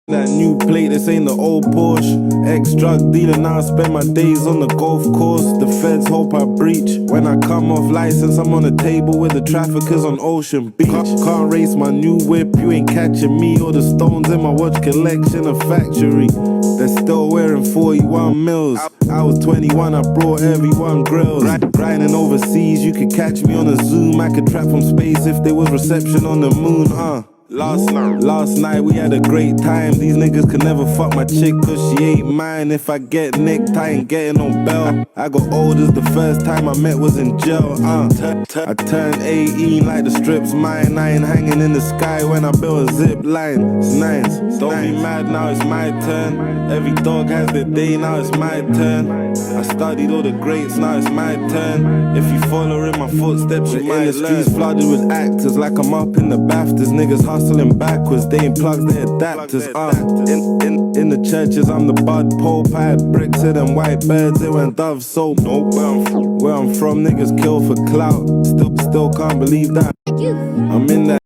That new plate, this ain't the old Porsche. Ex-drug dealer, now I spend my days on the golf course. The feds hope I breach. When I come off license, I'm on the table with the traffickers on Ocean Beach. Can't race my new whip, you ain't catching me. Or the stones in my watch collection, a factory. They're still wearing 41 mils. I was 21, I brought everyone grills. Grinding overseas, you could catch me on a Zoom. I could trap from space if there was reception on the moon, Last night we had a great time. These niggas could never fuck my chick cause she ain't mine. If I get nicked, I ain't getting no bell. I got old as the first time I met was in jail. I turned 18 like the strip's mine. I ain't hanging in the sky when I built a zip line. It's nice. Don't be mad, now it's my turn. Every dog has their day, now it's my turn. I studied all the greats, now it's my turn. If you follow in my footsteps, you might learn. The streets flooded with actors like I'm up in the BAFTAs. Niggas hustling backwards, they ain't plugs, they adapters. In the churches, I'm the bud pope. I had bricks and them white birds, they went dove soap. Nope, where I'm from, niggas kill for clout. Still can't believe that. I'm in that